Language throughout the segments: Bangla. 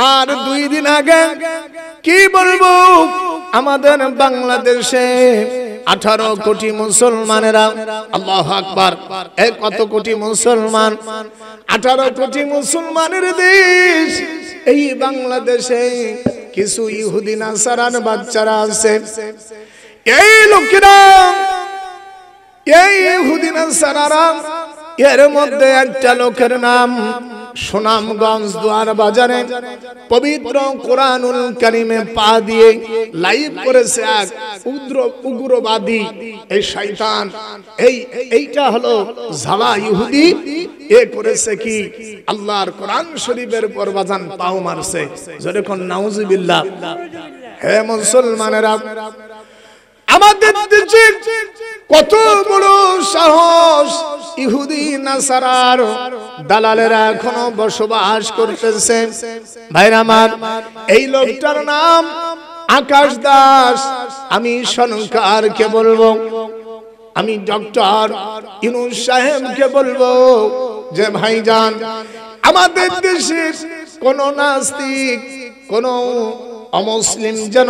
আর 2 দিন আগে কি বলবো, আমাদের বাংলাদেশে 18 কোটি মুসলমানেরা, আল্লাহু আকবার, কত কোটি মুসলমান, 18 কোটি মুসলমানের দেশ এই বাংলাদেশে কিছু ইহুদি নাসারার বাচ্চারা আছে। এই লোকেরা, এই ইহুদি নাসারারা, এর মধ্যে একটা লোকের নাম সুনামগঞ্জ দুয়ার বাজারে পবিত্র কোরআনুল কারীমে পা দিয়ে লাইভ করেছে এক উগ্রবাদী এই শয়তান। এইটা হলো ঝালা ইহুদি। এ করেছে কি, আল্লাহর কোরআন শরীফের উপর বাজান পাও মারছে। জোরে কোন নাউজুবিল্লাহ। হে মুসলমানেরা, আমাদের দেশে কত বড় সাহস, ইহুদি নাসারার দালালেরা এখনো বসবাস করতেছে। ভাইরা আমার, এই লোকটার নাম আকাশ দাস। আমি সরকারকে বলবো, আমি ডক্টর ইউনূস সাহেবকে বলবো যে ভাইজান, আমাদের দেশে কোন নাস্তিক, কোন অমুসলিম যেন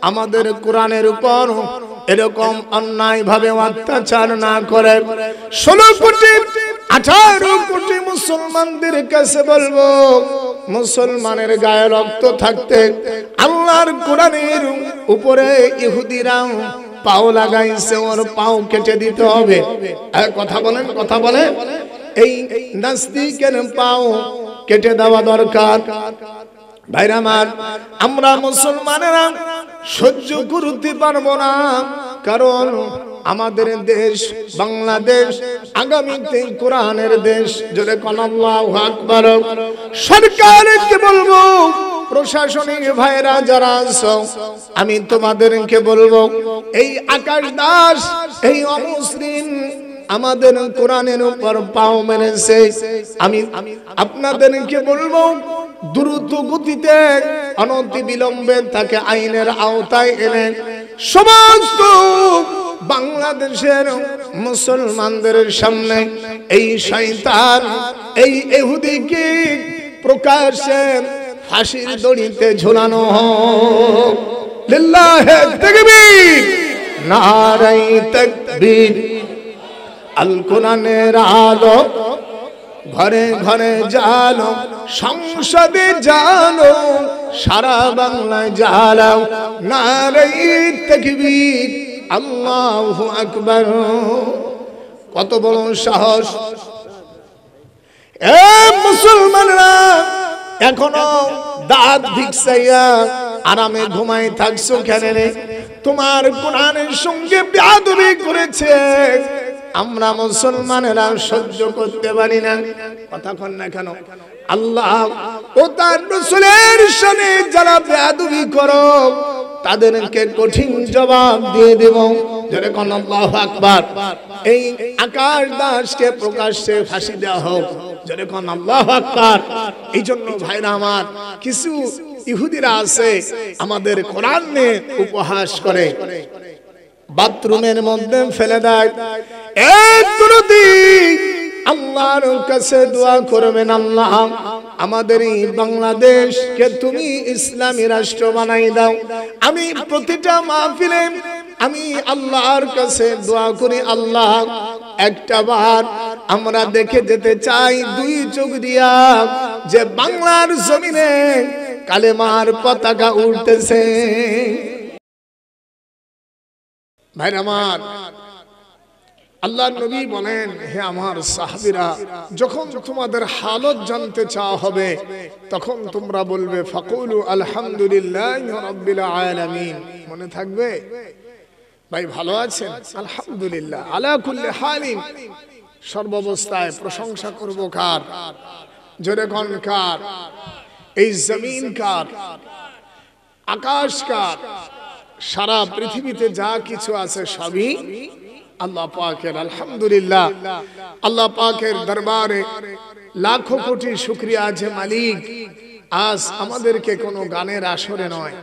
আমাদের কোরআনের উপর এরকম অন্যায় ভাবে অত্যাচার না করে। 16 কোটি 18 কোটি মুসলমানদের কাছে বলবো, মুসলমানের গায়ে রক্ত থাকতে আল্লাহর কোরআনের উপরে ইহুদিরা পাও লাগাইছে, ওর পাও কেটে দিতে হবে। কথা বলেন, কথা বলে, এই নাস্তিকের পাও কেটে দেওয়া দরকার। ভাইরা আমার, আমরা মুসলমানেরা সহ্য করতে পারবো না, কারণ আমাদের দেশ বাংলাদেশ আগামীতে কোরআনের দেশ। জোরে কোন আল্লাহু আকবার। সরকারকে বলবো, প্রশাসনিক ভাইরা যারা আছো, আমি তোমাদেরকে বলবো, এই আকাশ দাস, এই অমুসলিম আমাদের কোরআনের উপর পাও মেরেছে। আমি আপনাদেরকে বলবো, দ্রুত গতিতে অনতি বিলম্বে তাকে আইনের আওতায় এনে সমস্ত বাংলাদেশের মুসলমানদের সামনে এই শয়তান, এই ইহুদিকে প্রকাশ্যে ফাঁসির দড়িতে ঝুলানো হোক। লিল্লাহে তাকবীর, নারায়ে তাকবীর। আল কোরআনের আলো ঘরে ঘরে জালো, সংসদে জালো, সারা বাংলায় জালাও, নারায়ে তাকবীর, আল্লাহু আকবার। কত বড় সাহস! এ মুসলমানরা, এখনো দাঁত ভিক্ষাইয়া আরামে ঘুমাই থাকছো কেন রে? তোমার কোরআনের সঙ্গে বেয়াদবি করেছে, আমরা মুসলমানেরা সহ্য করতে পারি না। কথা কন না কেন? আল্লাহ ও তার রাসূলের সামনে যারা বেয়াদবি করো, তাদেরকে কঠিন জবাব দিয়ে দেব। জোরে কোন আল্লাহু আকবার। এই আকাশ দাসকে প্রকাশ্যে ফাঁসি দেওয়া হোক। জোরে কোন আল্লাহু আকবার। এই জন্য ভাইরা আমার, কিছু ইহুদিরা আছে আমাদের কোরআন নিয়ে উপহাস করে, বাথরুমের মধ্যে ফেলে দেয়। আল্লাহর কাছে দোয়া করবেন, আল্লাহ আমাদের এই বাংলাদেশকে তুমি ইসলামী রাষ্ট্র বানাই দাও। আমি প্রতিটা মাহফিলে আমি আল্লাহর কাছে দোয়া করি, আল্লাহ একটা বার আমরা দেখে যেতে চাই 2 চোখ দিয়া যে বাংলার জমিনে কালেমার পতাকা উঠতেছে। ভাই আমার, আল্লাহর নবী বলেন, হে আমার সাহাবীরা, যখন তোমাদের হালত জানতে চাওয়া হবে, তখন তোমরা বলবে ফাকুলু আলহামদুলিল্লাহি রাব্বিল আলামিন। মনে থাকবে? ভাই ভালো আছেন? আলহামদুলিল্লাহ আলা কুল্লি হালিন। সর্বাবস্থায় প্রশংসা করব কার? জোরে কোন কার? এই জমিন কার? আকাশ কার? সারা পৃথিবীতে যা কিছু আছে সবই আল্লাহ পাকের। আলহামদুলিল্লাহ, আল্লাহ পাকের দরবারে লাখো কোটি শুকরিয়া যে মালিক আজ আমাদেরকে কোনো গানের আসরে নয়,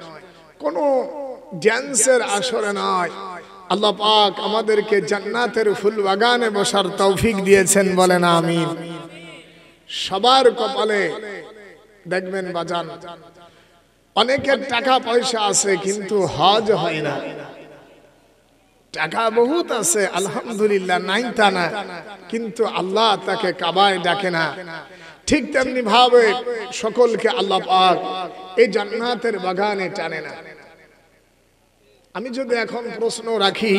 কোনো ড্যান্সের আসরে নয়, আল্লাহ পাক আমাদেরকে জান্নাতের ফুল বাগানে বসার তৌফিক দিয়েছেন। বলেন আমিন। সবার কপালে দেখবেন বাজান, অনেকের টাকা পয়সা আছে কিন্তু হজ হয় না। টাকা বহুত আছে আলহামদুলিল্লাহ, নাই তা না, কিন্তু আল্লাহ তাকে কাবায় ডাকে না। ঠিক তেমনি ভাবে সকলকে আল্লাহ পাক এই জান্নাতের বাগানে টানে না। আমি যদি এখন প্রশ্ন রাখি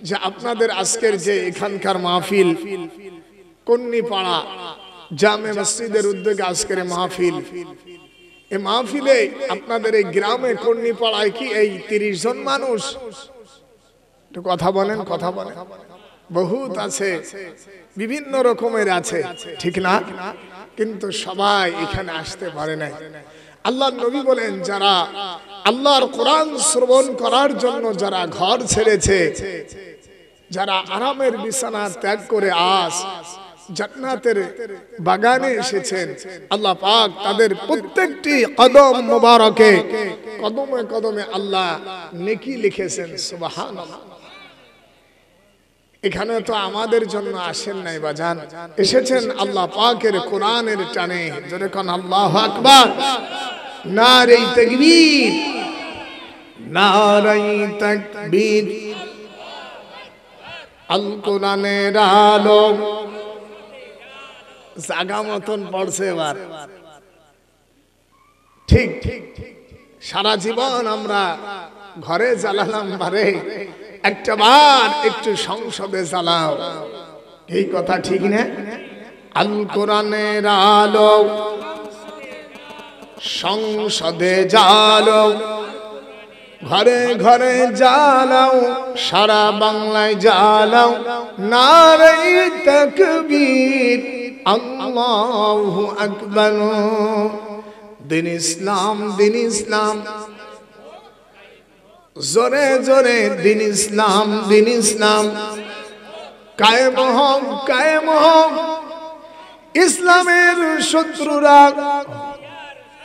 যে আপনাদের আজকের যে এখানকার মাহফিল, কন্নিপাড়া জামে মসজিদের উদ্যোগে আজকের মাহফিল, এই মাহফিলে আপনাদের এই গ্রামে কন্নিপাড়ায় কি এই 30 জন মানুষ? একটু কথা বলেন, কথা বলেন। বহুত আছে, বিভিন্ন রকমের আছে, ঠিক না? কিন্তু সবাই এখানে আসতে পারে না। আল্লাহর নবী বলেন, যারা আল্লাহর কোরআন শ্রবণ করার জন্য যারা ঘর ছেড়েছে, যারা আরামের বিছানা ত্যাগ করে আজ জান্নাতের বাগানে এসেছেন, আল্লাহ পাক তাদের প্রত্যেকটি কদম মোবারকে, কদমে কদমে আল্লাহ নেকি লিখেছেন। সুবহানাল্লাহ। এখানে তো আমাদের জন্য আসেন নাই বাজান, এসেছেন আল্লাহ পাকের কোরআনের টানে। জোরে কোন আল্লাহু আকবার। নারে তাকবীর, নারে তাকবীর। আল কোরআনের আলো জাগা মতন পড়ছে এবার। ঠিক ঠিক, সারা জীবন আমরা ঘরে জ্বালালাম, বারে একটা বার একটু সংসদে জ্বালাও, এই কথা ঠিক না? আল কোরআনের আলো সংসদে জ্বালো, ঘরে ঘরে জ্বালাও, সারা বাংলায় জ্বালাও। নারে তাকবীর, আল্লাহু আকবার। দিন ইসলাম, দিন ইসলাম, জোরে জোরে দিন ইসলাম, দিন ইসলাম। কায়েম হোক, কায়েম হোক ইসলামের শত্রুরা,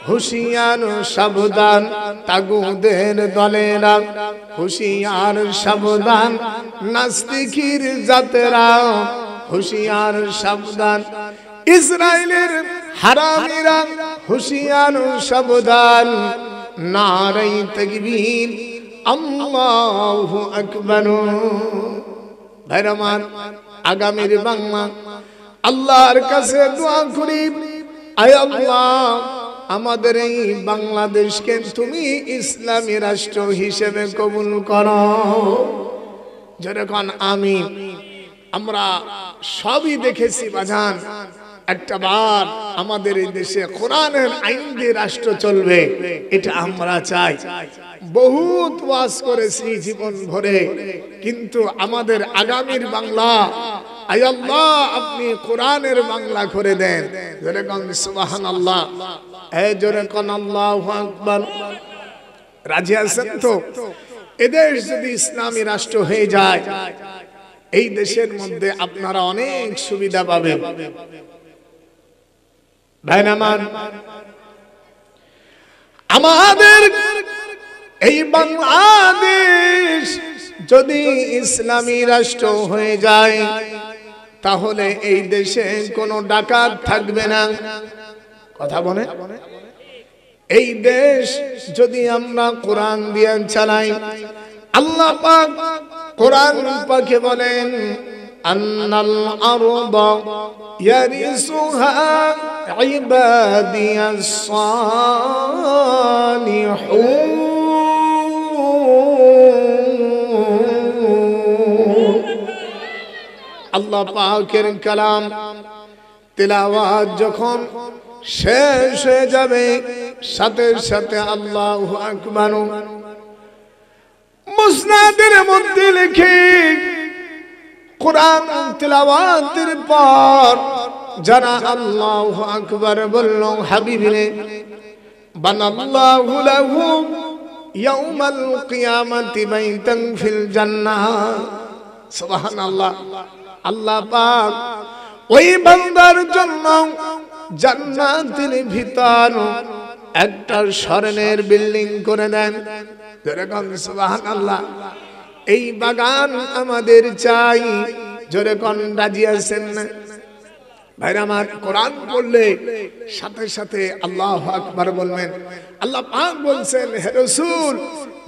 হুশিয়ার সাবধান তাগুদের দলেরা, হুশিয়ার সাবধান নাস্তিকের জাতেরা, হুশিয়ার সাবধান ইসরায়েলের হারামিরা, হুশিয়ার সাবধান। নারে তাকবীর, আল্লাহু আকবার। ভাইরা আমার, আগামীর বাংলা আল্লাহর কাছে দোয়া করি, আয় আল্লাহ আমাদের এই বাংলাদেশকে তুমি ইসলামী রাষ্ট্র হিসেবে কবুল করো। যেরকম আমিন। আমরা সবই দেখেছি বাজান, একটা বার আমাদের এই দেশে কোরআনের আইন দিয়ে রাষ্ট্র চলবে, এটা আমরা চাই। বহুত ওয়াজ করেছি জীবন ভরে, কিন্তু আমাদের আগামীর বাংলা, আয় আল্লাহ আপনি কোরআনের বাংলা করে দেন। জোরে কোন সুবহানাল্লাহ, এই জোরে কোন আল্লাহু আকবার। রাজি আছেন তো? এদেশ যদি ইসলামী রাষ্ট্র হয়ে যায়, এই দেশের মধ্যে আপনারা অনেক সুবিধা পাবেন। ভাইনামান, আমাদের এই বাংলাদেশ যদি ইসলামী রাষ্ট্র হয়ে যায়, তাহলে এই দেশে কোনো ডাকাত থাকবে না। কথা বলে, এই দেশ যদি আমরা কোরআন দিয়ে চালাই, আল্লাহ পাক কোরআন পাকে বলেন, আন্নাল আরদা ইয়ারিসুহা ইবাদিয়াস সালিহুন। আল্লাহ পাকের কালাম তিলাওয়াত যখন শেষ হয়ে যাবে, সাথে সাথে আল্লাহু আকবার মুসনাদের মধ্যে লিখে, কোরআন তিলাওয়াতের পর যারা আল্লাহু আকবার বলল, হাবিবরে বানাল্লাহু লাহু ইয়াউমাল কিয়ামাতি বাইতান ফিল জান্নাহ। সুবহানাল্লাহ। আল্লাহ পাক ওই বান্দার জন্য জান্নাতের ভিতর একটা স্বর্ণের বিল্ডিং করে দেন। যেরকম সুবহানাল্লাহ। এই বাগান আমাদের চাই। জোরে কোন রাজি আছেন না? ভাইরা আমার, কোরআন পড়লে সাথে সাথে আল্লাহু আকবার বলবেন। আল্লাহ পাক বলছেন, হে রাসূল,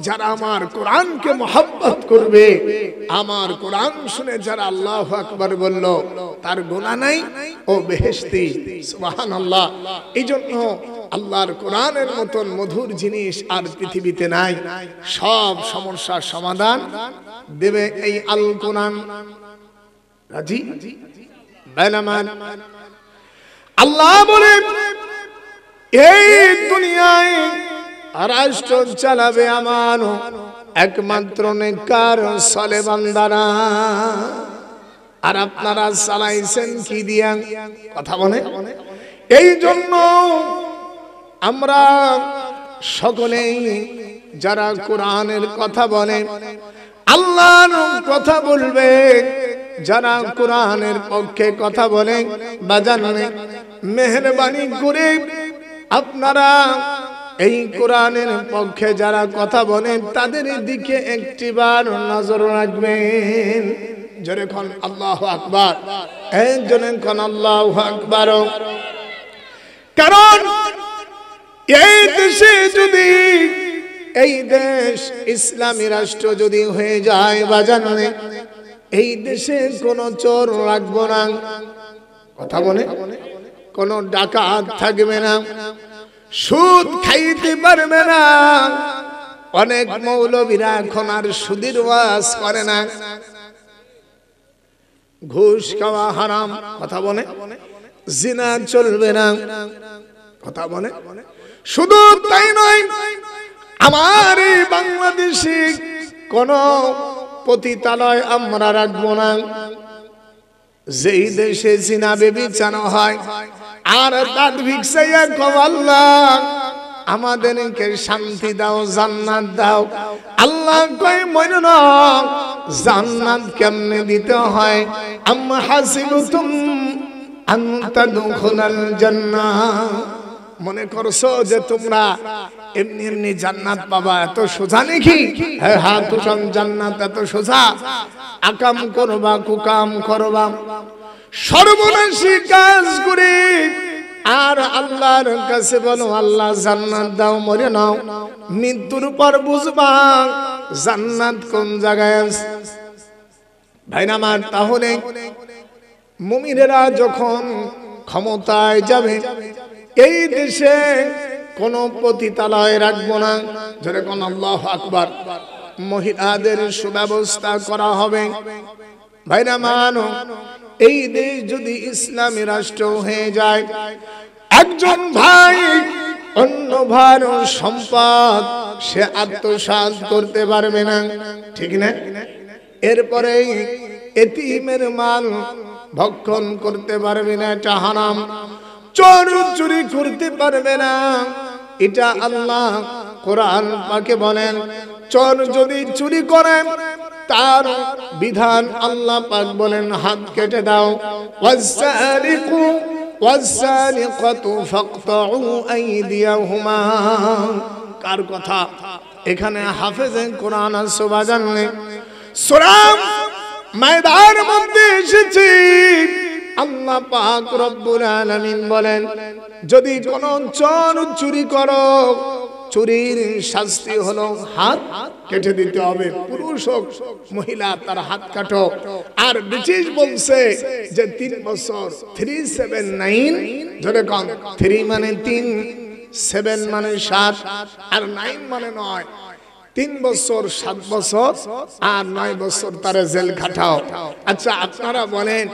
যারা আমার কোরআনকে মহব্বত করবে, আমার কোরআন শুনে যারা আল্লাহু আকবার বলল, তার গুনাহ নাই, ও বেহেশতি। সুবহানাল্লাহ। এইজন্য আল্লাহর কোরআনের মতন মধুর জিনিস আর পৃথিবীতে নাই। সব সমস্যার সমাধান দেবে এই আল কোরআন। রাজি? আল্লাহ বলেন, এই দুনিয়ায় রাষ্ট্র চালাবে আমার একমাত্র নেককার সালেহ বান্দারা। আর আপনারা চালাইছেন কি দিয়া? কথা বলে। এই জন্য আমরা সকলেই যারা কোরআনের কথা বলে, আল্লাহর কথা বলবে, যারা কোরআনের পক্ষে কথা বলে, বাজানে মেহেরবানি করে আপনারা এই কোরআনের পক্ষে যারা কথা বলেন তাদের দিকে একটিবার নজর রাখবেন। জোরে কোন আল্লাহু আকবার, জোরে কোন আল্লাহু আকবার। কারণ এই দেশে যদি, এই দেশ ইসলামী রাষ্ট্র যদি হয়ে যায় বাজানে, এই দেশে কোনো চোর রাখবো না, কথা বলে, কোনো ডাকাত থাকবে না, সুদ খাইতে পারবে না। অনেক মৌলবীরা এখন আর সুদের ওয়াজ করে না। ঘুষ খাওয়া হারাম, কথা বলে, জিনা চলবে না, কথা বলে। শুধু তাই নয়, আমার এই বাংলাদেশে কোন পতিতালয় আমরা রাখবো না। যেই দেশে জিনা বেবিচার হয় আর দাঁত ভিক্ষাইয়া কও, আল্লাহ আমাদেরকে শান্তি দাও, জান্নাত দাও। আল্লাহ কয়, মনে না, জান্নাত কেমনে দিতে হয়? আম্মা হাসিবতুম আন তাদখুলাল জান্নাহ, মনে করছো যে তোমরা এমনি এমনি জান্নাত পাবা? এত সোজা নাকি? হ্যাঁ, তুষণ জান্নাত এত সোজা? আকাম করবা, কুকাম করবা, সর্বনাশী কাজ করে আর আল্লাহর কাছে বলো, আল্লাহ জান্নাত দাও, মরে নাও। মৃত্যুর পর বুঝবা জান্নাত কোন জায়গায় আছে। ভাই আমার, তাহলে মুমিনেরা যখন ক্ষমতায় যাবে, এই দেশে কোন পতিতালয় রাখবো না। যারা কোন আল্লাহু আকবার। মহিলাদের সুব্যবস্থা করা হবে। ভাইরা মানো, এই দেশ যদি ইসলামী রাষ্ট্র হয়ে যায়, একজন ভাই অন্য ভাইয়ের সম্পদ সে আত্মসাৎ করতে পারবে না, ঠিক না? এরপরে এতিমের মাল ভক্ষণ করতে পারবে না, এটা হারাম। চোর চুরি করতে পারবে না, এটা আল্লাহ কোরআন পাকে বলেন। চোর যদি চুরি করে, তার বিধান আল্লাহ পাক বলেন, হাত কেটে দাও। ওয়াসারিকু ওয়াসারিকাতু ফাকতাউ আইদিয়াহুমা। কার কথা? এখানে হাফেজে কোরআন আছে বাজানে, সূরা মায়দার মধ্যে এসেছে। আল্লাহ পাক রব্বুল আলামিন বলেন, যদি কোন চোর চুরি করো, চুরির শাস্তি হলো হাত কেটে দিতে হবে। পুরুষ হোক মহিলা, তার হাত কাটো। আর ব্রিটিশ বলছে যে 3 বছর, 379, ধরে কোন 3 মানে 3, 7 মানে 7, আর 9 মানে 9। 3 বছর, 7 বছর আর 9 বছর তারে জেল খাটাও। আচ্ছা, আপনারা বলেন,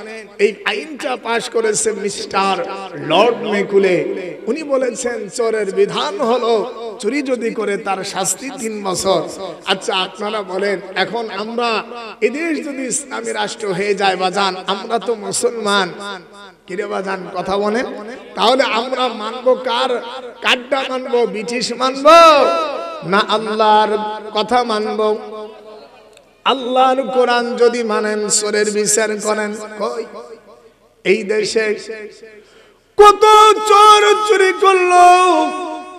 এই আইনটা পাশ করেছে মিস্টার লর্ড মেকুলে। উনি বলেছেন চোরের বিধান হলো চুরি যদি করে তার শাস্তি 3 বছর। আচ্ছা, আপনারা বলেন, এখন আমরা এদেশ যদি ইসলামী রাষ্ট্র হয়ে যায় বাজান, আমরা তো মুসলমান, কিরে বাজান, কথা বলেন, তাহলে আমরা মানবো কারটা মানবো? ব্রিটিশ মানবো না আল্লাহর কথা মানবো? আল্লাহর কোরআন যদি মানেন, চোরের বিচার করেন। কই এই দেশে কত চোর চুরি করলো,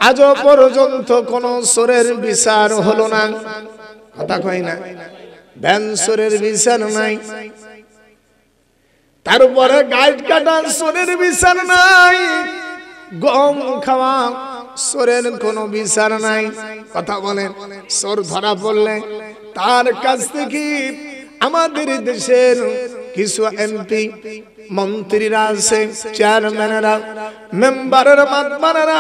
আজও পর্যন্ত কোন চোরের বিচার হলো না, কথা কই না? ভ্যান চোরের বিচার নাই। তারপরে গাইড কাটা সোরের বিচার নাই, গম খাওয়া সোরের কোনো বিচার নাই। কথা বলেন, সোর ধরা পড়লে তার কাছ থেকে আমাদের দেশের কিছু এমপি মন্ত্রীরা আছে, চেয়ারম্যানেরা, মেম্বারের মাতবারেরা,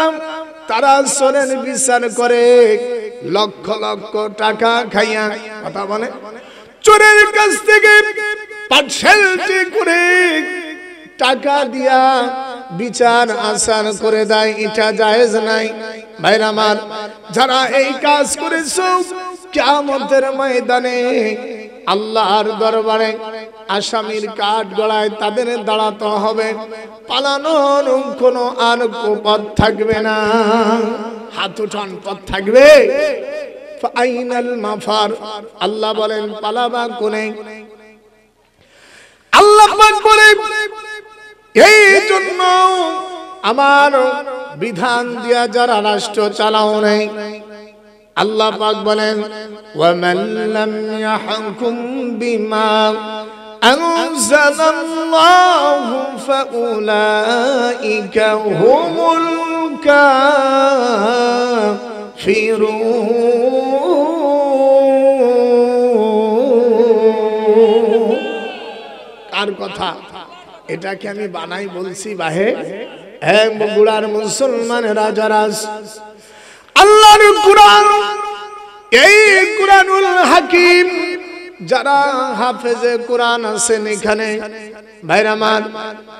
তারা সোরের বিচার করে লক্ষ লক্ষ টাকা খাইয়া। কথা বলে, চোরের কাছ থেকে পার্সেলটি করে টাকা দিয়া বিচার আসার করে দেয়। এটা জায়েজ নাই। ভাইরা আমার, যারা এই কাজ করেছো, কিয়ামতের ময়দানে আল্লাহর দরবারে আসামির কাঠ গড়ায় তাদের দাঁড়াতে হবে। পালানোর কোনো আর পথ থাকবে না। হাত উঠান, পথ থাকবে? ফাইনাল মাফার, আল্লাহ বলেন পালাবা কোনে? আল্লাহ পাক বলে এই জন্য আমার বিধান দিয়া যারা রাষ্ট্র চালাও নাই, আল্লাহ পাক বলেন ওয়ামান লাম ইয়াহকুম বিমা আনজালাল্লাহু ফাউলাইকা হুমুল কাফিরুন। কার কথা? এটা কি আমি বানাই বলছি? বাহে হ্যাঁ, বগুড়ার মুসলমানেরা যারা আল্লাহর কুরআন, এই কুরআনুল হাকিম যারা হাফেজে কুরআন আছেন এখানে, ভাইরা আমার,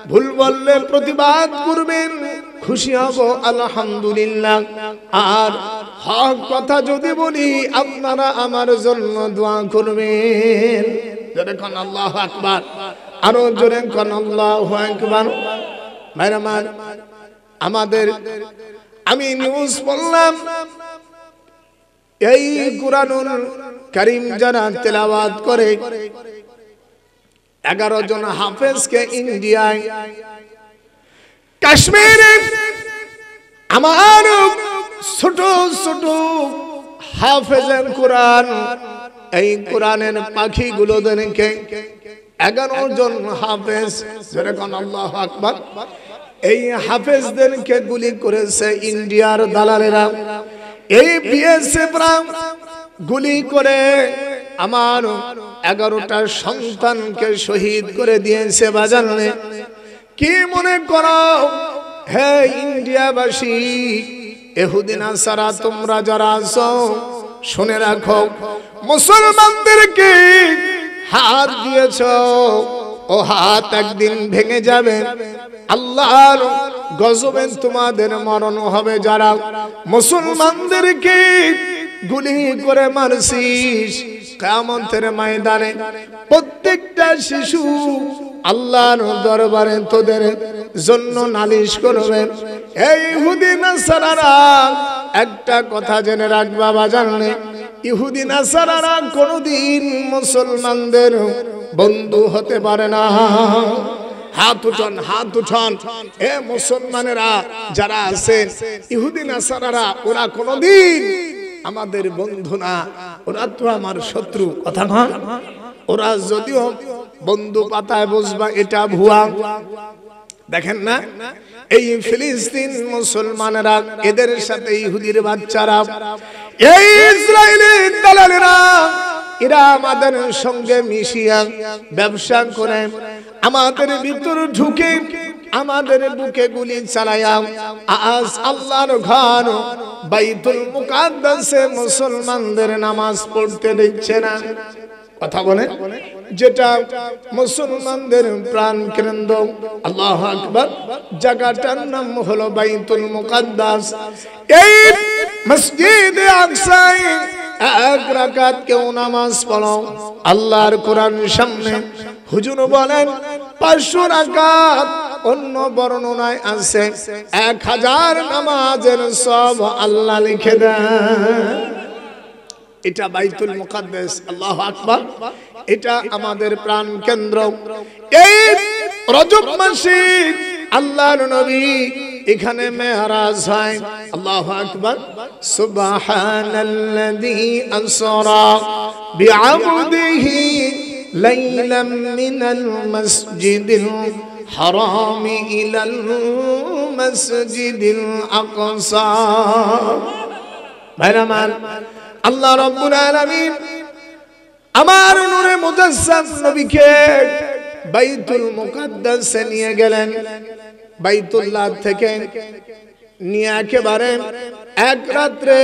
ভুল বললে প্রতিবাদ করবেন, খুশি হব আলহামদুলিল্লাহ। আর হক কথা যদি বলি আপনারা আমার জন্য দোয়া করবেন। জোরে কোন আল্লাহু আকবার, আরো জোরে কোন আল্লাহু আকবার। ভাইরা আমার, আমাদের আমি নিউজ পড়লাম, এই কুরআনুল কারীম যারা তেলাওয়াত করে 11 জন হাফেজকে ইন্ডিয়ায়, কাশ্মীরে আমার ছোট ছোট হাফেজের কুরআন, এই কুরআনের পাখিগুলোদেরকে 11 জন হাফেজ, যেরকম আল্লাহু আকবার, এই হাফেজদেরকে গুলি করেছে ইন্ডিয়ার দালালেরা। এই বিএসএফরা গুলি করে আমার 11টা সন্তানকে শহীদ করে দিয়েছে। বাজানে কি মনে করো হে ইন্ডিয়াবাসী, ইহুদি নাসারা তোমরা যারা আছো, শুনে রাখো, মুসলমানদেরকে হাত দিয়েছো, ও হাত একদিন ভেঙে যাবে। আল্লাহর গজবে তোমাদের মরণ হবে। যারা মুসলমানদেরকে গুলি করে মারছিস, কিয়ামতের ময়দানে প্রত্যেকটা শিশু আল্লাহর দরবারে তোদের জন্য নালিশ করবে। এই ইহুদি নাসারারা একটা কথা জেনে রাখবা বাজানে, ইহুদি নাসারারা কোনদিন মুসলমানদের বন্ধু হতে পারে না। হাত উঠান, হাত উঠান। এ মুসলমানেরা যারা আছেন, ইহুদি নাসারারা ওরা কোনদিন আমাদের বন্ধু না, ওরা তো আমার শত্রু। কথা না, ওরা যদিও বন্ধু পাতায় বসবা, এটা ভুয়া। দেখেন না, এই ফিলিস্তিন মুসলমানেরা, এদের সাথে ইহুদির বাচ্চারা, এই ইসরায়েলের দালালেরা, এরা আমাদের সঙ্গে মিশিয়া ব্যবসা করে আমাদের ভিতর ঢুকে আমাদের বুকে গুলি চালায়া আজ আল্লাহর ঘর বাইতুল মুকাদ্দাসে মুসলমানদের নামাজ পড়তে দিচ্ছে না। কথা বলে, যেটা মুসলমানদের প্রাণ কেন্দ্র, আল্লাহু আকবার, জায়গাটার নাম হলো বাইতুল মুকাদ্দাস। এই মসজিদে আকসায় 1 রাকাত কেউ নামাজ পড়ো, আল্লাহর কোরআন সামনে হুজুর বলেন 500 রাকাত। অন্য বর্ণনায় আছে 1000 নামাজের সব আল্লাহ লিখে দেন। এটা বাইতুল মুকাদ্দাস, আল্লাহু আকবার, এটা আমাদের প্রাণ কেন্দ্র। এই রজব মাসে আল্লাহর নবী এখানে মেরাজ হয়। আল্লাহু আকবার, সুবহানাল্লাযী আসরা বিআবদিহি লাইলাম মিনাল মাসজিদিল হারাম ইলাল মাসজিদিল আকসা। ভাইরা আমার, আল্লাহ রাব্বুল আলামিন আমার নূরে মুজাসসাম নবীকে বাইতুল মুকাদ্দাসে নিয়ে গেলেন। বাইতুল্লাহ থেকে নিয়ে একেবারে এক রাত্রে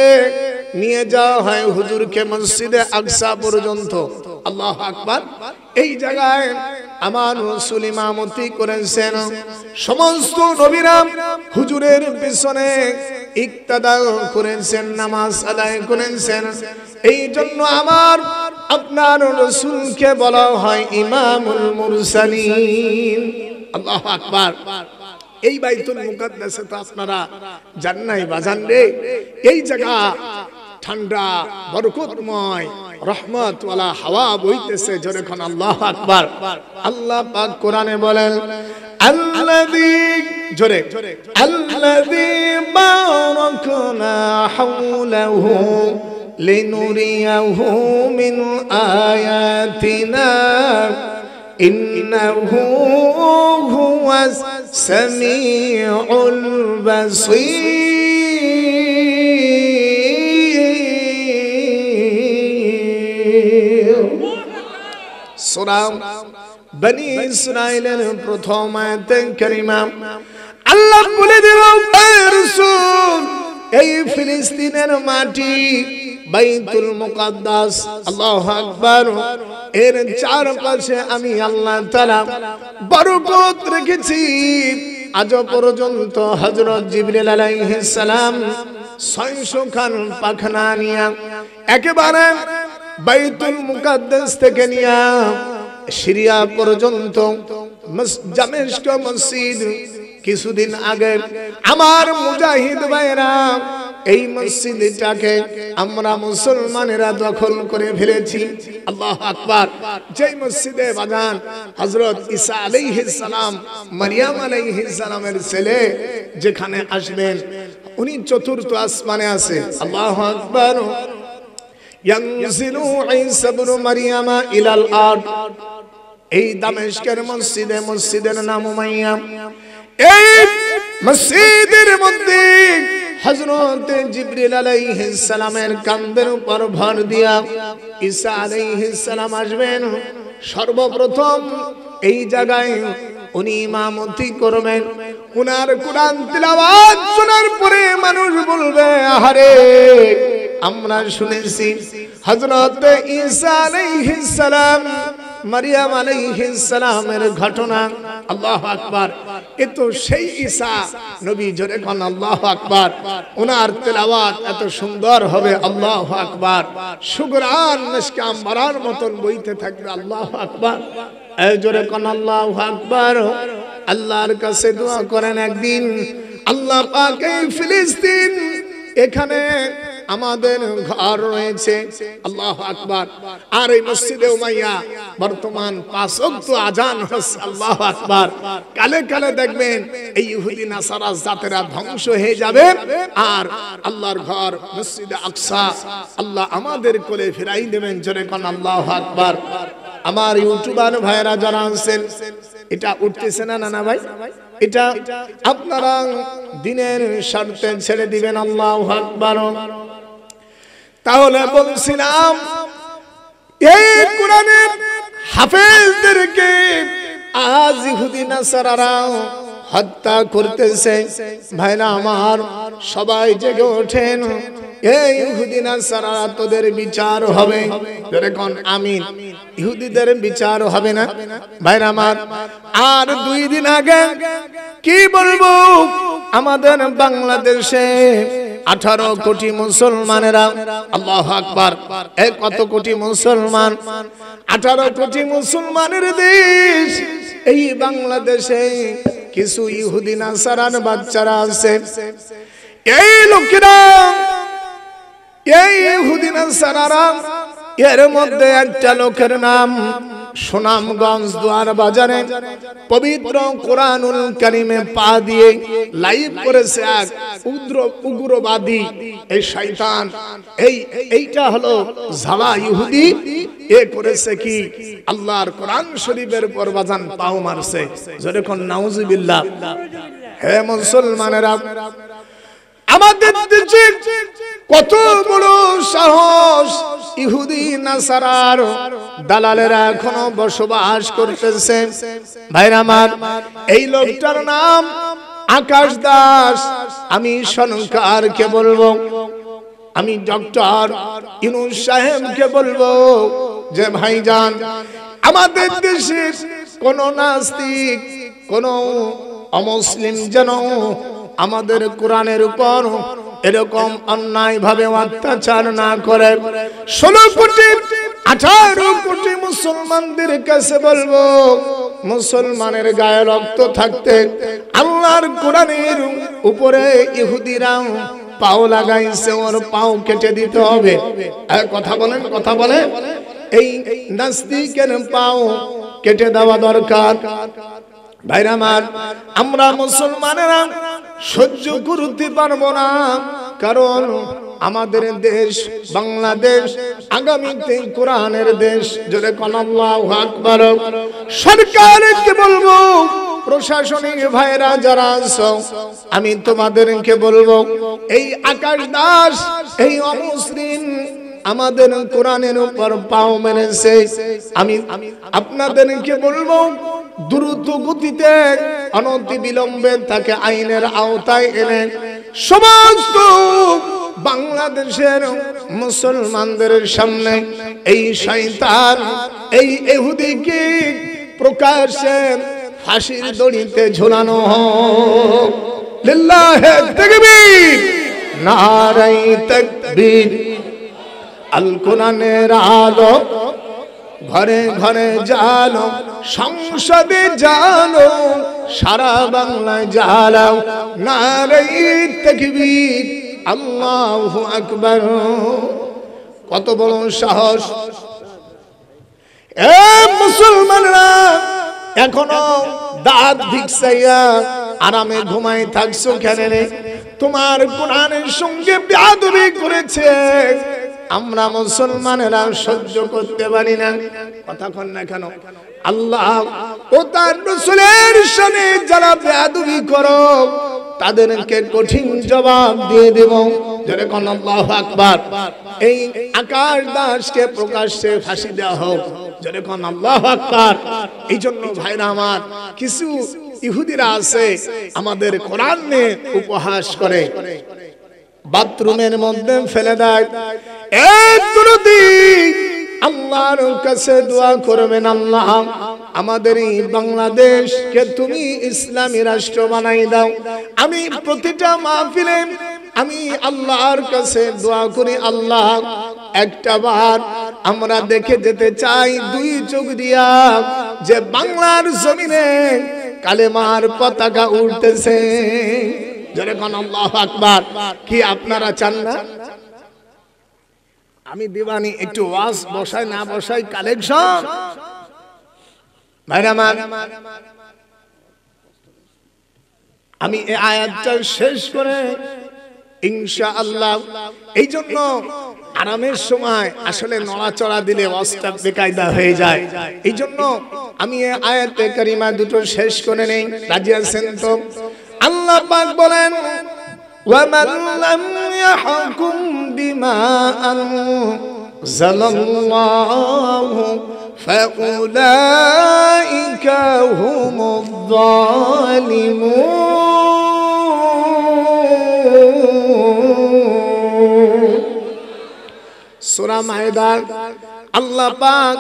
নিয়ে যাওয়া হয় হুজুরকে মসজিদে আকসা পর্যন্ত। আল্লাহু আকবার। এই জায়গায় আমার রাসূল ইমামতি করেছেন। সমস্ত নবীরা হুজুরের পিছনে ইক্তাদা করেছেন, নামাজ আদায় করেছেন। এই জন্য আমার আপনার রাসূলকে বলা হয় ইমামুল মুরসালিন। আল্লাহু আকবার। এই বাইতুল মুকাদ্দাসে তো আপনারা জান নাই বাজান রে, এই জায়গা ঠান্ডা বরকতময় রহমত ওয়ালা হাওয়া বইতেছে। জোরে কোন আল্লাহু আকবার। আল্লাহ পাক কোরআনে বলেন আল্লাযী, জোরে আল্লাযী বারাকনা হাওলাহু লিনুরিয়াহু মিন আয়াতিনা ইন্নাহু হুয়াস সামিউল বাসীর। সূরা বনী ইসরাঈলের প্রথম আয়াতে কারিমা আল্লাহ বলে দিল, হে রাসূল, এই ফিলিস্তিনের মাটি বাইতুল মুকাদ্দাস, আল্লাহু আকবার, এর চারপাশে আমি আল্লাহ তাআলা বরকত রেখেছি। আজ পর্যন্ত হযরত জিবরিল আলাইহিস সালাম 600 খান পাখনা নিয়া একেবারে বাইতুল মুকাদ্দাস থেকে নিয়া সিরিয়া পর্যন্ত দামেস্ক মসজিদ, কিছুদিন আগে আমার মুজাহিদ ভাইরা এই মসজিদটাকে আমরা মুসলমানেরা দখল করে ফেলেছি। আল্লাহু আকবার। যে মসজিদে বাজান হযরত ঈসা আলাইহিস সালাম মারইয়াম আলাইহিস সালামের ছেলে যেখানে আসবেন, উনি চতুর্থ আসমানে আছে। আল্লাহু আকবার। ইয়ানজিলু ঈসা ইবনে মারইয়াম ইলাল আরদ। এই দামেস্কের মসজিদে, মসজিদের নাম উমাইয়া। এই মসজিদের মধ্যে হযরত জিবরিল আলাইহিস সালামের কাঁধের উপর ভর দিয়া ঈসা আলাইহিস সালাম আসবেন। সর্বপ্রথম এই জায়গায় উনি ইমামতি করবেন। উনার কোরআন তিলাওয়াত শোনার পরে মানুষ বলবে, আহারে, আমরা শুনেছি হযরত ঈসা আলাইহিস সালাম মারইয়াম আলাইহিস সালামের ঘটনা। আল্লাহু আকবার। এ তো সেই ঈসা নবী। জোরে কোন আল্লাহু আকবার। ওনার তেলাওয়াত এত সুন্দর হবে, আল্লাহু আকবার। সুগরান মিশকে আম্বরার মতন বইতে থাকবে, আল্লাহু আকবার। এই জোরে কোন আল্লাহু আকবার। আল্লাহর কাছে দোয়া করেন, একদিন আল্লাহ পাক এই ফিলিস্তিন, এখানে আমাদের ঘর রয়েছে, আল্লাহু আকবার। আর এই মসজিদে উমাইয়া বর্তমান 5 ওয়াক্ত আজান হচ্ছে, আল্লাহু আকবার। কালে কালে দেখবেন এই ইহুদি নাসারা জাতেরা ধ্বংস হয়ে যাবে, আর আল্লাহর ঘর মসজিদে আকসা আল্লাহ আমাদের কোলে ফিরাই দেবেন। জোরে কোন আল্লাহু আকবার। আমার ইউটিউবার ভাইরা যারা আছেন, এটা উঠতেছে না না ভাই, এটা আপনারা দিনের স্বার্থে ছেড়ে দিবেন, আল্লাহু আকবার। তাহলে বলছিলাম এই কোরআনের হাফেজদেরকে আজ ইহুদি নাসারারা হত্যা করতেছে। ভাইরা আমার, সবাই জেগে ওঠেন। এই ইহুদি নাসারারা তোদের বিচার হবে। যখন আমিন, ইহুদিদের বিচার হবে না ভাইরা আমার। আর 2 দিন আগে কি বলবো, আমাদের বাংলাদেশে 18 কোটি মুসলমানেরা, আল্লাহু আকবার। এই কত কোটি মুসলমান, 18 কোটি মুসলমানের দেশ। এই বাংলাদেশে কিছু ইহুদি নাসারার বাচ্চারা আছে। এই লোকেরা, এই ইহুদি নাসারারা, এর মধ্যে একটা লোকের নাম সুনামগঞ্জ দুয়ার বাজারে পবিত্র কোরআনুল কারীমে পা দিয়ে লাইভ করেছে এক উগ্রবাদী এই শয়তান। এইটা হলো ঝালা ইহুদি। এ করেছে কি আল্লাহর কোরআন শরীফের উপর বাজান পাও মারছে। জোরে কোন নাউজুবিল্লাহ। হে মুসলমানেরা, আমাদের দেশে কত বড় সাহস! ইহুদি নাসারার দালালেরা এখনো বসবাস করতেছে। ভাইরা আমার, এই লোকটার নাম আকাশ দাস। আমি সরকারকে বলবো, আমি ডক্টর ইউনূস সাহেবকে বলবো যে ভাইজান, আমাদের দেশের কোন নাস্তিক, কোন অমুসলিম যেন আমাদের কোরআনের উপর এরকম অন্যায় ভাবে অত্যাচার না করে। 16 কোটি 18 কোটি মুসলমানদের কাছে বলবো, মুসলমানের গায়ে রক্ত থাকতে আল্লাহর কোরআনের উপরে ইহুদিরা পাও লাগাইছে, ওর পাও কেটে দিতে হবে। কথা বলেন, কথা বলেন। এই নাস্তিকের পাও কেটে দেওয়া দরকার। ভাইরা আমার, আমরা মুসলমানেরা সহ্য করতে পারবো না, কারণ আমাদের দেশ বাংলাদেশ আগামীতে কোরআনের দেশ। জোরে কোন আল্লাহু আকবার। সরকারকে বলবো, প্রশাসনিক ভাইরা যারা আছো, আমি তোমাদেরকে বলবো, এই আকাশ দাস, এই অমুসলিম আমাদের কোরআনের উপর পাও মেরেছে। আমি আপনাদেরকে বলবো, দ্রুত গতিতে অনতি বিলম্বে তাকে আইনের আওতায় এনে সমস্ত বাংলাদেশের মুসলমানদের সামনে এই শয়তান, এই ইহুদিকে প্রকাশ্যে ফাঁসির দড়িতে ঝুলানো হোক। লিল্লাহে তাকবীর, নারায়ে তাকবীর। আল কোরআনের আলো ঘরে ঘরে জালো, সংসদে জালো, সারা বাংলায় জালাও, নারায়ে তাকবীর, আল্লাহু আকবার। কত বড় সাহস! এ মুসলমানরা, এখনো দাঁত ভিক্ষাইয়া আরামে ঘুমাই থাকছো কেন রে? তোমার কোরআনের সঙ্গে বেয়াদবি করেছে, আমরা মুসলমানেরা সহ্য করতে পারি না। কথা কন না কেন? আল্লাহ ও তার রাসূলের সামনে যারা বেয়াদবি করো, তাদেরকে কঠিন জবাব দিয়ে দেব। যারা কোন আল্লাহু আকবার। এই আকাশ দাসকে প্রকাশ্যে ফাঁসি দেওয়া হোক। যারা কোন আল্লাহু আকবার। এই জন্য ভাইরা আমার, কিছু ইহুদিরা আছে আমাদের কোরআন নিয়ে উপহাস করে, বাথরুমের মধ্যে ফেলে দেয়। আল্লাহর কাছে দোয়া করবেন, আল্লাহ আমাদের এই বাংলাদেশকে তুমি ইসলামী রাষ্ট্র বানাই দাও। আমি প্রতিটা মাহফিলে আমি আল্লাহর কাছে দোয়া করি, আল্লাহ একটা বার আমরা দেখে যেতে চাই দুই চোখ দিয়া যে বাংলার জমিনে কালেমার পতাকা উঠতেছে। যেরকম আল্লাহু আকবার। কি আপনারা চান না? আমি দিবানি একটু ওয়াজ বসাই না বসাই কালেকশন। ভাইরা আমার, আমি এই আয়াতটা শেষ করে ইনশাআল্লাহ, এই জন্য আরামের সময় আসলে নড়াচড়া দিলে ওয়াজটা বেকায়দা হয়ে যায়। এই জন্য আমি এই আয়াতে কারিমা দুটো শেষ করে নেই। রাজি আছেন তো? আল্লাহ পাক বলেন, وَمَنْ لَمْ يَحْكُمْ بِمَا أَنزَلَ اللَّهُ فَأُولَئِكَ هُمُ الظَّالِمُونَ। সূরা মায়দা আল্লাহ পাক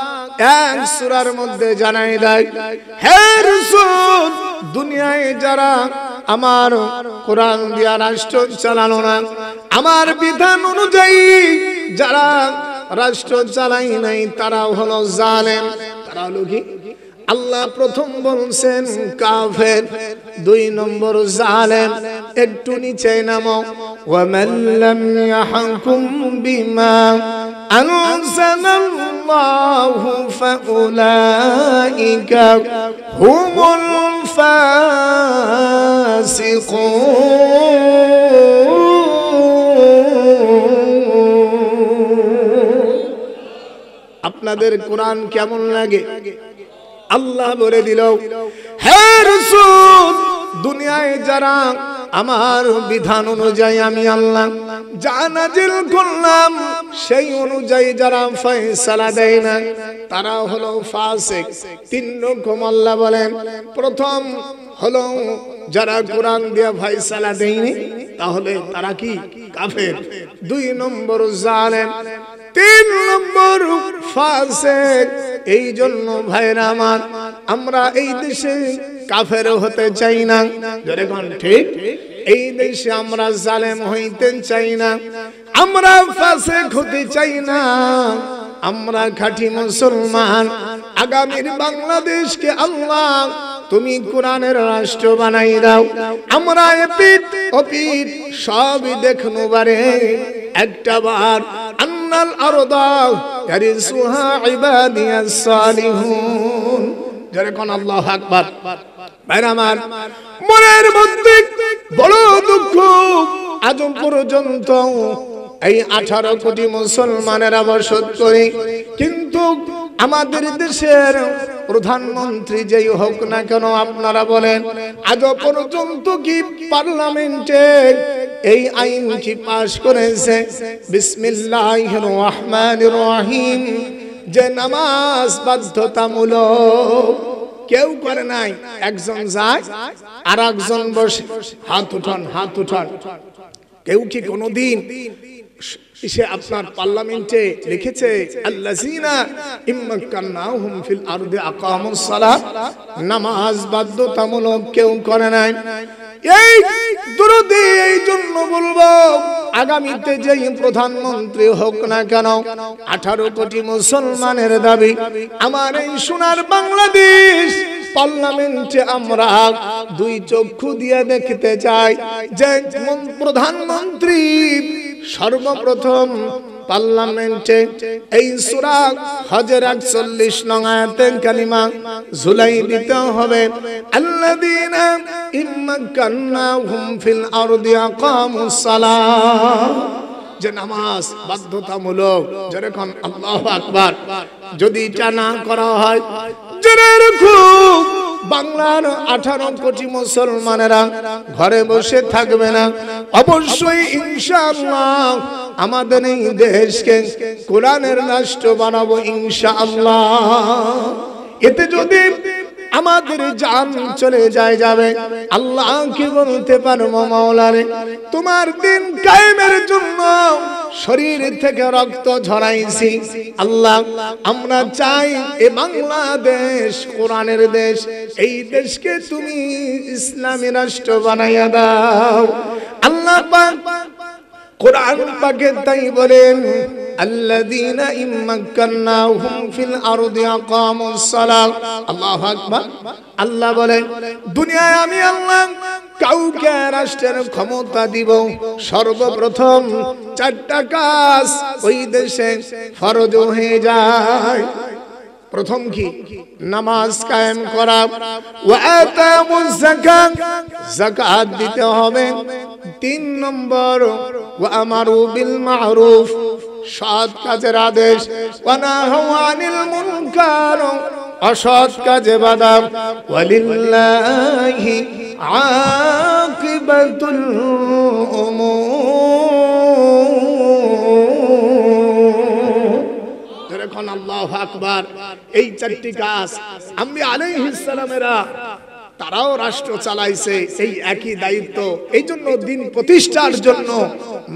এক সূরার মধ্যে জানাই দেয়, হে রাসূল, দুনিয়ায় যারা আমার কোরআন দিয়া রাষ্ট্র চালানো না, আমার বিধান অনুযায়ী যারা রাষ্ট্র চালাই নাই, তারা হলো জালেম। তারা হলো কি? আল্লাহ প্রথম বলছেন কাফের, 2 নম্বর জালেম। একটু নিচে নামো, ওয়া মান লাম ইয়াহকুম বিমা আনজালাল্লাহু ফাউলাইকা হুমুল ফাসিকুন। আপনাদের কোরআন কেমন লাগে? আল্লাহ বলে দিল, হে রাসূল, দুনিয়ায় যারা আমার বিধান অনুযায়ী আমি আল্লাহ যা নাজিল করলাম সেই অনুযায়ী যারা ফয়সালা দেয় না তারা হলো ফাসিক। তিন রকম আল্লাহ বলেন। প্রথম হলো যারা কোরআন দিয়ে ফয়সালা দেয়নি তাহলে তারা কি? কাফের। দুই নম্বর জালেম, তিন নম্বর ফাসিক। এই জন্য ভাইরা আমার, আমরা এই দেশে কাফের হতে চাই না, যেরকম ঠিক এই দেশে আমরা জালেম হইতে চাই না, আমরা ফাসিক হতে চাই না, আমরা খাঁটি মুসলমান। আগামীর বাংলাদেশকে আল্লাহ তুমি কোরআনের রাষ্ট্র বানাই দাও। আমরা এপিট ওপিট সবই দেখনু বারে একটা বার আন্নাল আরদা ইয়ারিসুহা ইবাদিয়াস সালিহুন। যেরকম আল্লাহু আকবার। ভাইরা আমার, মনের মধ্যে বড় দুঃখ। আজ পর্যন্ত এই 18 কোটি মুসলমানেরা বসত করে, কিন্তু আমাদের দেশের প্রধানমন্ত্রী যেই হোক না কেন, আপনারা বলেন আজ পর্যন্ত কি পার্লামেন্টে এই আইন কি পাশ করেছে বিসমিল্লাহির রহমানির রহিম যে নামাজ বাধ্যতামূলক? কেউ করে নাই। একজন যায় আর একজন বসে, হাত উঠান, হাত উঠান। কেউ কি কোনদিন সে আপনার পার্লামেন্টে লিখেছে আল্লাযিনা ইম্মাক্কান্নাহুম ফিল আরদি আকামুস সালাহ? নামাজ বাধ্যতামূলক কেউ করে নাই। এই দুরুদি এই জন্য বলবো, আগামীতে যেই প্রধানমন্ত্রী হোক না কেন, 18 কোটি মুসলমানের দাবি আমার এই সোনার বাংলাদেশ পার্লামেন্টে আমরা দুই চক্ষু দিয়ে দেখতে চাই যে প্রধানমন্ত্রী সর্বপ্রথম পার্লামেন্টে এই সূরা হজের 41 নং আয়াতে কালিমা ঝুলাই দিতে হবে, আল্লাযীনা ইম্মাক্কান্নাহুম ফিল আরদি আকামুস সালাহ, যে নামাজ বাধ্যতামূলক। যেরকম আল্লাহু আকবার। যদি এটা না করা হয়, জেনে রাখো বাংলার 18 কোটি মুসলমানেরা ঘরে বসে থাকবে না। অবশ্যই ইনশাআল্লাহ আমাদের এই দেশকে কোরআনের রাষ্ট্র বানাবো ইনশাআল্লাহ। এতে যদি আমাদের জান চলে যাবে, আল্লাহকে বলতে পারবো মাওলারে তোমার দিন কায়েমের জন্য শরীর থেকে রক্ত ঝরাইছি। আল্লাহ, আমরা চাই এ বাংলাদেশ কোরআনের দেশ, এই দেশকে তুমি ইসলামী রাষ্ট্র বানাইয়া দাও। আল্লাহ পাক কোরআন পাকে তাই বলেন, আল্লাযীনা ইম্মাক্কান্নাহুম ফিল আরদি আকামুস সালাহ। আল্লাহু আকবার। আল্লাহ বলেন, দুনিয়ায় আমি আল্লাহ কাউকে রাষ্ট্রের ক্ষমতা দিব, সর্বপ্রথম 4টা কাজ ওই দেশে ফরজ হয়ে যায়। প্রথম কি? নামাজ কায়েম করা। ওয়া আতামুজ যাকাত, যাকাত দিতে হবে। 3 নম্বর ওয়া আমারু বিল মা'রুফ, সৎ কাজের আদেশ। ওয়া নাহাউ আনিল মুনকার, অসৎ কাজে বাধা। ওয়ালিল্লাহি আকিবাতুল উমুর। যখন আল্লাহু আকবার। এই 4টি কাজ আম্বিয়া আলাইহিস সালামেরা তারাও রাষ্ট্র চালাইছে, এই একই দায়িত্ব। এই জন্য দিন প্রতিষ্ঠার জন্য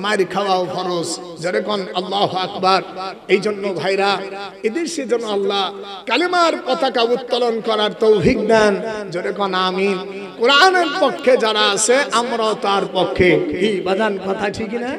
মার খাওয়াও ফরজ। যেরকম আল্লাহু আকবার। এই জন্য ভাইরা, এদেশে যেন আল্লাহ কালেমার পতাকা উত্তোলন করার তৌফিক দেন। যেরকম আমিন। কোরআনের পক্ষে যারা আছে আমরাও তার পক্ষে। কি বাজান কথা ঠিক না?